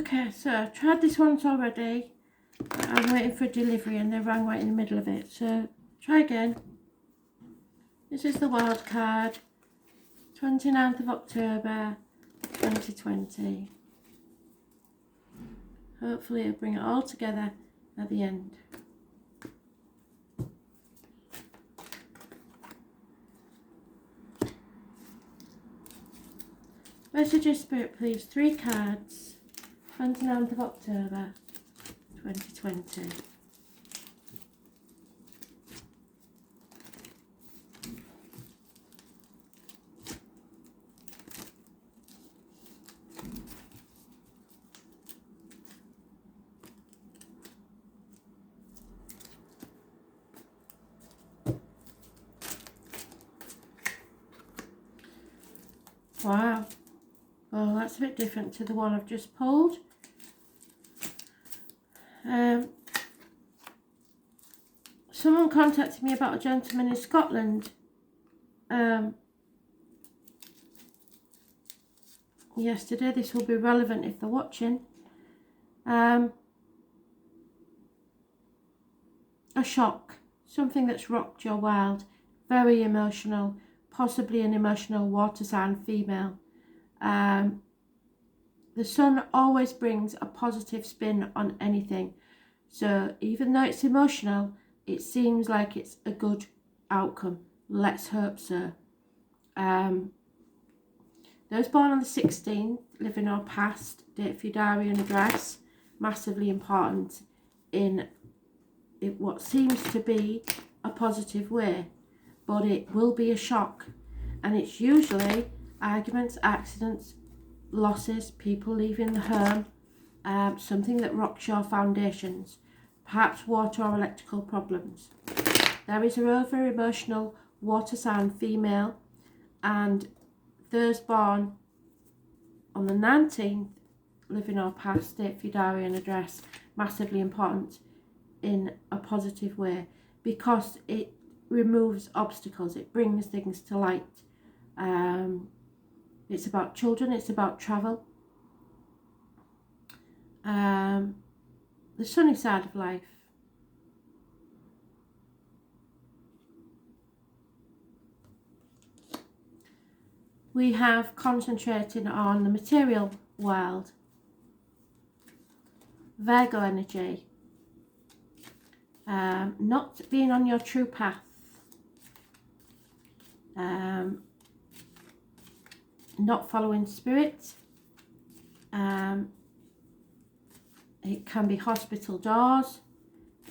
Okay, so I tried this once already. I'm waiting for delivery and they rang right in the middle of it. So try again. This is the wild card. 29th of October 2020. Hopefully it'll bring it all together at the end. Message of Spirit, please. 3 cards. 29th of October 2020. Wow. Well, that's a bit different to the one I've just pulled. Someone contacted me about a gentleman in Scotland yesterday. This will be relevant if they're watching. A shock, something that's rocked your world, very emotional, possibly an emotional water sign female. The sun always brings a positive spin on anything, so even though it's emotional, it seems like it's a good outcome. Let's hope so. Those born on the 16th, living or past, date for your diary and address, massively important in what seems to be a positive way, but it will be a shock, and it's usually arguments, accidents, losses, people leaving the home, something that rocks your foundations, perhaps water or electrical problems. There is a over emotional water sign female, and those born on the 19th, living or past, date for your diary and address, massively important in a positive way, because it removes obstacles, it brings things to light. It's about children, it's about travel, the sunny side of life. We have concentrating on the material world, Virgo energy, not being on your true path, not following spirit. It can be hospital doors,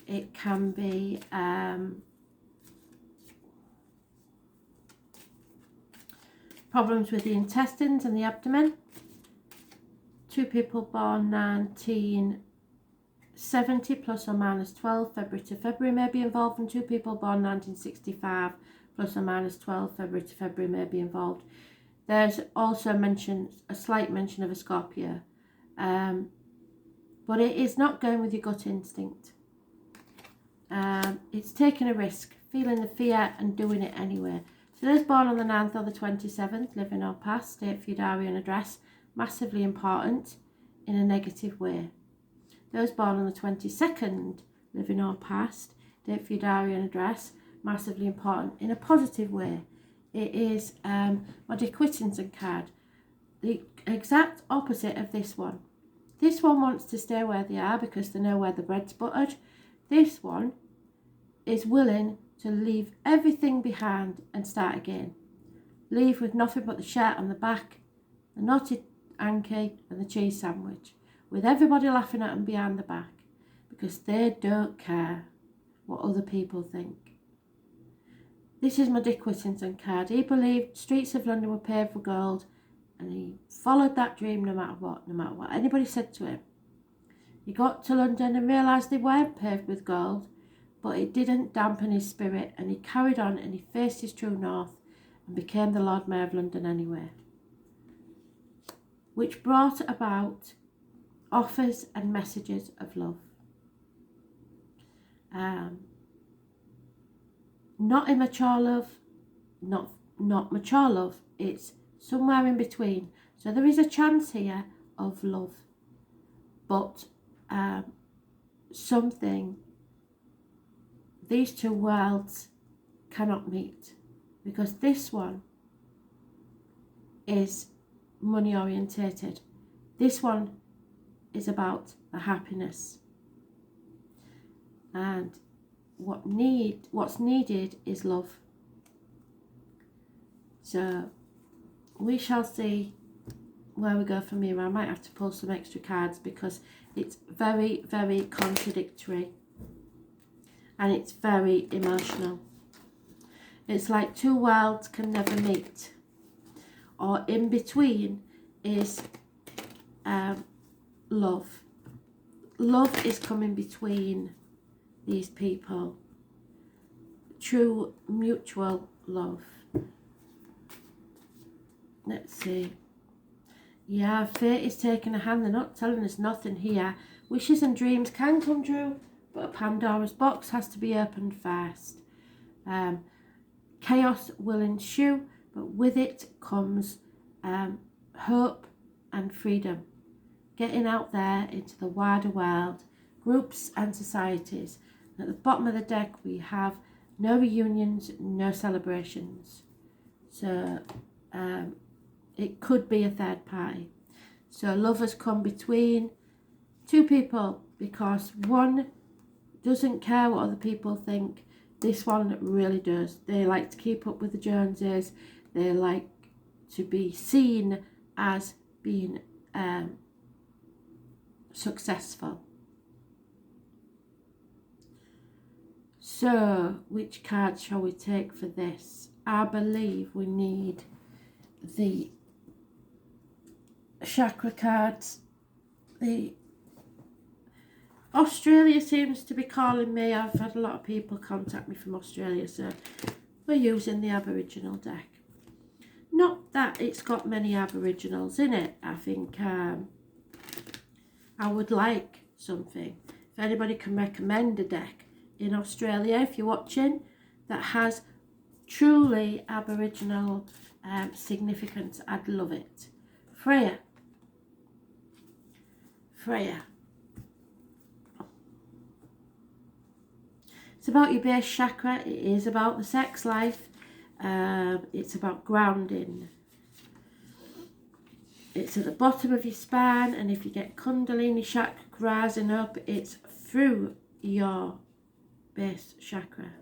it can be problems with the intestines and the abdomen. 2 people born 1970 plus or minus 12, February to February may be involved, and 2 people born 1965 plus or minus 12, February to February may be involved. There's also a slight mention of a Scorpio, but it is not going with your gut instinct. It's taking a risk, feeling the fear and doing it anyway. So those born on the 9th or the 27th, living or past, date for your diary and address, massively important in a negative way. Those born on the 22nd, living or past, date for your diary and address, massively important in a positive way. It is my Dick Whittington card, the exact opposite of this one. This one wants to stay where they are because they know where the bread's buttered. This one is willing to leave everything behind and start again. Leave with nothing but the shirt on the back, the knotted hanky and the cheese sandwich, with everybody laughing at them behind the back, because they don't care what other people think. This is my Dick Whittington card. He believed streets of London were paved with gold, and he followed that dream no matter what anybody said to him. He got to London and realised they weren't paved with gold, but it didn't dampen his spirit, and he carried on and he faced his true north and became the Lord Mayor of London anyway, which brought about offers and messages of love. Not immature love, not mature love, it's somewhere in between. So there is a chance here of love, but something these two worlds cannot meet, because this one is money orientated. This one is about the happiness, and what's needed is love. So we shall see where we go from here. I might have to pull some extra cards because it's very, very contradictory, and it's very emotional. It's like two worlds can never meet, or in between is love. Love is coming between these people. True mutual love. Let's see. Yeah, fate is taking a hand. They're not telling us nothing here. Wishes and dreams can come true, but a Pandora's box has to be opened first. Chaos will ensue, but with it comes hope and freedom. Getting out there into the wider world, groups and societies. At the bottom of the deck we have no reunions, no celebrations. So it could be a third party. So love has come between two people because one doesn't care what other people think. This one really does. They like to keep up with the Joneses. They like to be seen as being successful. So, which card shall we take for this? I believe we need the chakra cards. The Australia seems to be calling me. I've had a lot of people contact me from Australia, so we're using the Aboriginal deck. Not that it's got many Aboriginals in it. I think I would like something. If anybody can recommend a deck in Australia, if you're watching, that has truly Aboriginal significance, I'd love it. Freya. It's about your base chakra. It is about the sex life. It's about grounding. It's at the bottom of your spine, and if you get Kundalini chakra rising up, it's through your base chakra.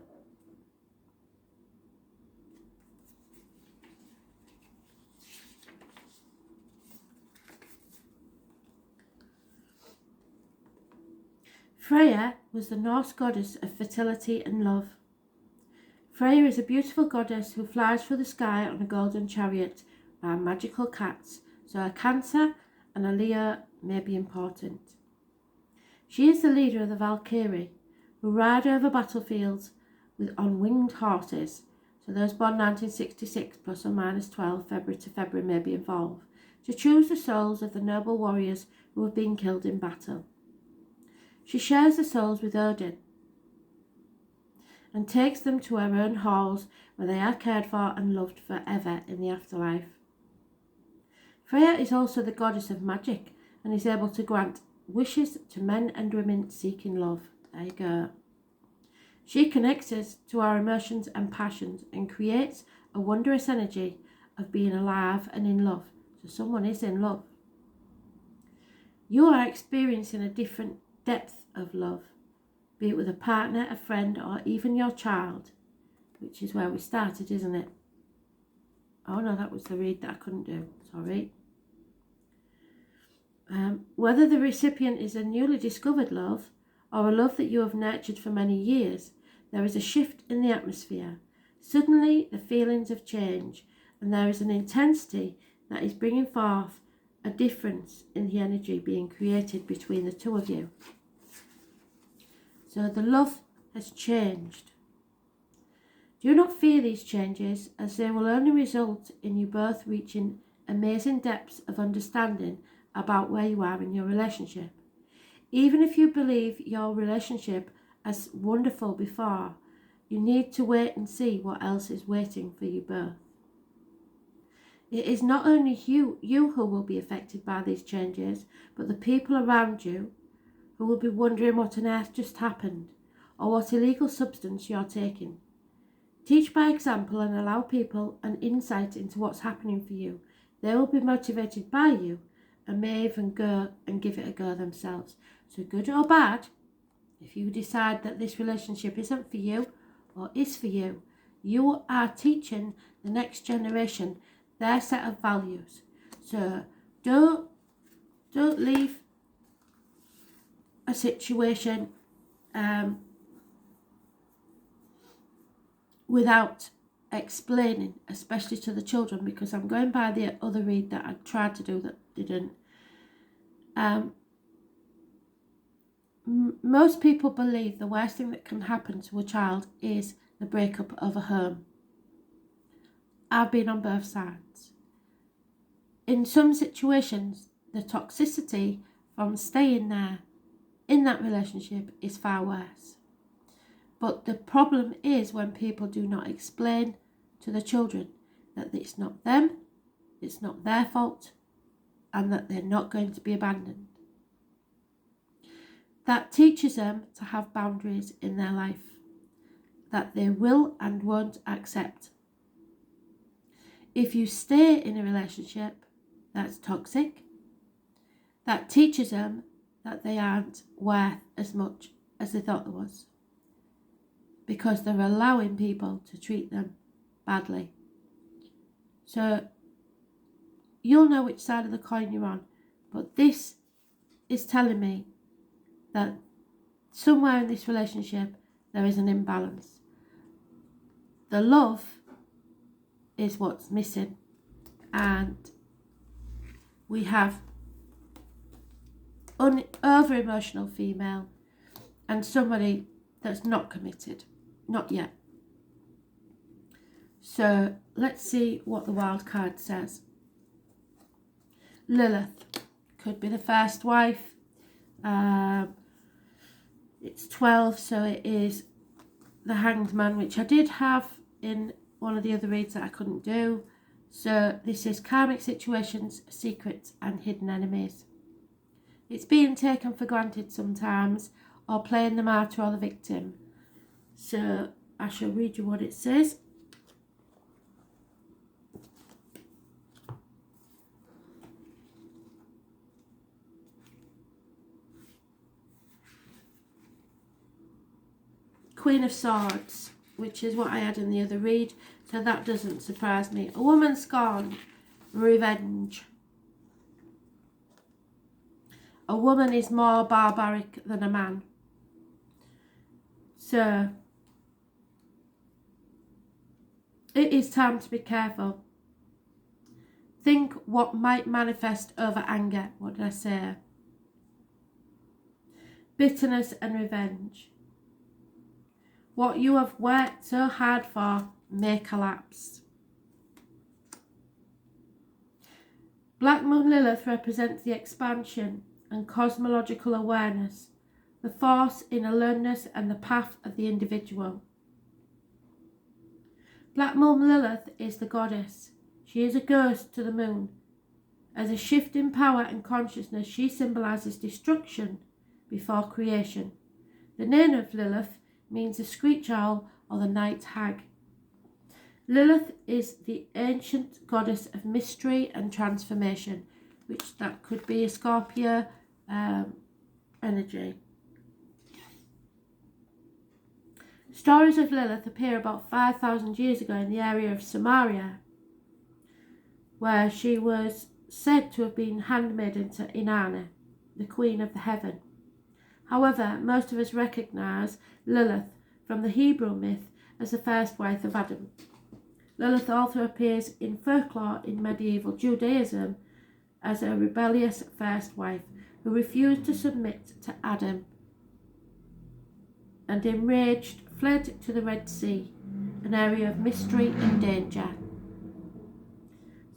Freya was the Norse goddess of fertility and love. Freya is a beautiful goddess who flies through the sky on a golden chariot by magical cats, so a Cancer and a Leo may be important. She is the leader of the Valkyrie, who ride over battlefields on winged horses, so those born 1966 plus or minus 12 February to February may be involved, to choose the souls of the noble warriors who have been killed in battle. She shares the souls with Odin and takes them to her own halls where they are cared for and loved forever in the afterlife. Freya is also the goddess of magic and is able to grant wishes to men and women seeking love. There you go. She connects us to our emotions and passions and creates a wondrous energy of being alive and in love. So someone is in love. You are experiencing a different depth of love, be it with a partner, a friend, or even your child, which is where we started, isn't it? Oh no, that was the read that I couldn't do. Sorry. Whether the recipient is a newly discovered love or a love that you have nurtured for many years, there is a shift in the atmosphere. Suddenly, the feelings have changed, and there is an intensity that is bringing forth a difference in the energy being created between the two of you. So the love has changed. Do not fear these changes, as they will only result in you both reaching amazing depths of understanding about where you are in your relationship. Even if you believe your relationship as wonderful before, you need to wait and see what else is waiting for you both. It is not only you who will be affected by these changes, but the people around you who will be wondering what on earth just happened or what illegal substance you're taking. Teach by example and allow people an insight into what's happening for you. They will be motivated by you and may even go and give it a go themselves. So good or bad, if you decide that this relationship isn't for you or is for you, you are teaching the next generation their set of values. So don't leave a situation without explaining, especially to the children, because I'm going by the other read that I tried to do that didn't. Most people believe the worst thing that can happen to a child is the breakup of a home. I've been on both sides. In some situations, the toxicity from staying there in that relationship is far worse. But the problem is when people do not explain to the children that it's not them, it's not their fault, and that they're not going to be abandoned. That teaches them to have boundaries in their life that they will and won't accept. If you stay in a relationship that's toxic, that teaches them that they aren't worth as much as they thought there was, because they're allowing people to treat them badly. So you'll know which side of the coin you're on, but this is telling me that somewhere in this relationship there is an imbalance. The love is what's missing, and we have over emotional female and somebody that's not committed, not yet. So let's see what the wild card says. Lilith could be the first wife. It's 12, so it is the Hanged Man, which I did have in one of the other reads that I couldn't do. So this is karmic situations, secrets and hidden enemies. It's being taken for granted sometimes, or playing the martyr or the victim. So I shall read you what it says. Queen of Swords, which is what I had in the other read, so that doesn't surprise me. A woman scorned, revenge. A woman is more barbaric than a man. So it is time to be careful. Think what might manifest over anger. What did I say? Bitterness and revenge. What you have worked so hard for may collapse. Black Moon Lilith represents the expansion and cosmological awareness, the force in aloneness and the path of the individual. Black Moon Lilith is the goddess. She is a ghost to the moon. As a shift in power and consciousness, she symbolises destruction before creation. The name of Lilith means the screech owl or the night hag. Lilith is the ancient goddess of mystery and transformation, which that could be a Scorpio energy. Stories of Lilith appear about 5,000 years ago in the area of Samaria, where she was said to have been handmaiden to Inanna, the queen of the heaven. However, most of us recognise Lilith from the Hebrew myth as the first wife of Adam. Lilith also appears in folklore in medieval Judaism as a rebellious first wife who refused to submit to Adam and enraged fled to the Red Sea, an area of mystery and danger.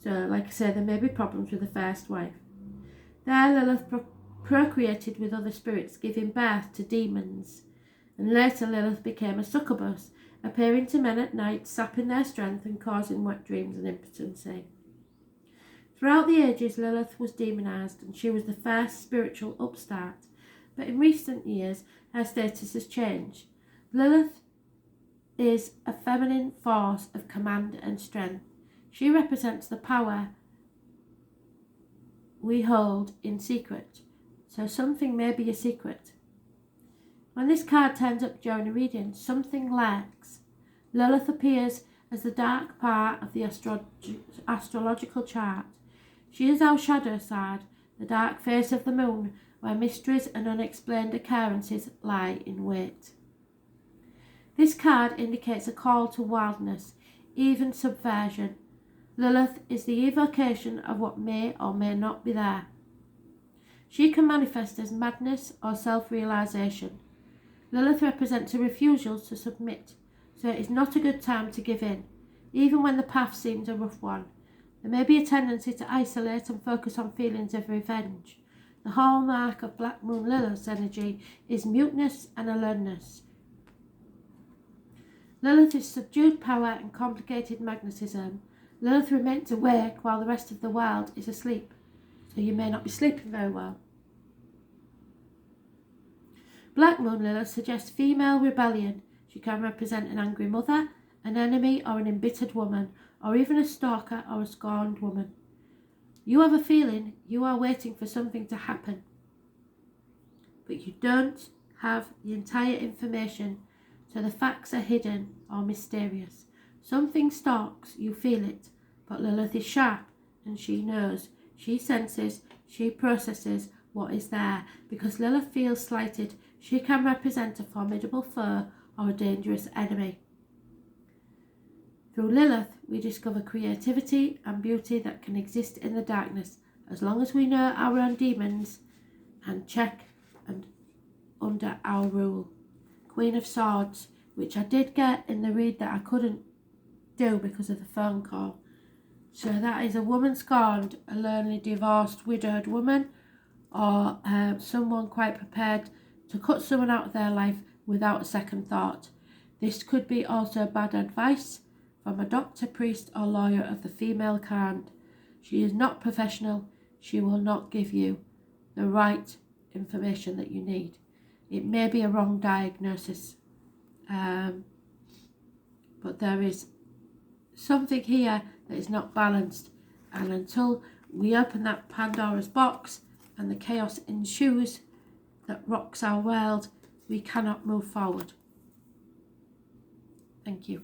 So, like I said, there may be problems with the first wife. There, Lilith procreated with other spirits, giving birth to demons. And later, Lilith became a succubus, appearing to men at night, sapping their strength and causing wet dreams and impotency. Throughout the ages, Lilith was demonised and she was the first spiritual upstart. But in recent years, her status has changed. Lilith is a feminine force of command and strength. She represents the power we hold in secret. So something may be a secret. When this card turns up during a reading, something lurks. Lilith appears as the dark part of the astrological chart. She is our shadow side, the dark face of the moon, where mysteries and unexplained occurrences lie in wait. This card indicates a call to wildness, even subversion. Lilith is the evocation of what may or may not be there. She can manifest as madness or self-realization. Lilith represents a refusal to submit, so it is not a good time to give in, even when the path seems a rough one. There may be a tendency to isolate and focus on feelings of revenge. The hallmark of Black Moon Lilith's energy is muteness and aloneness. Lilith is subdued power and complicated magnetism. Lilith remains awake while the rest of the world is asleep, so you may not be sleeping very well. Black Moon Lilith suggests female rebellion. She can represent an angry mother, an enemy or an embittered woman, or even a stalker or a scorned woman. You have a feeling you are waiting for something to happen, but you don't have the entire information, so the facts are hidden or mysterious. Something stalks, you feel it, but Lilith is sharp and she knows, she senses, she processes what is there. Because Lilith feels slighted, she can represent a formidable foe or a dangerous enemy. Through Lilith, we discover creativity and beauty that can exist in the darkness, as long as we know our own demons and check and under our rule. Queen of Swords, which I did get in the read that I couldn't do because of the phone call. So that is a woman scorned, a lonely, divorced, widowed woman, or someone quite prepared to cut someone out of their life without a second thought. This could be also bad advice from a doctor, priest, or lawyer of the female kind. She is not professional. She will not give you the right information that you need. It may be a wrong diagnosis, but there is something here that is not balanced, and until we open that Pandora's box and the chaos ensues that rocks our world, we cannot move forward. Thank you.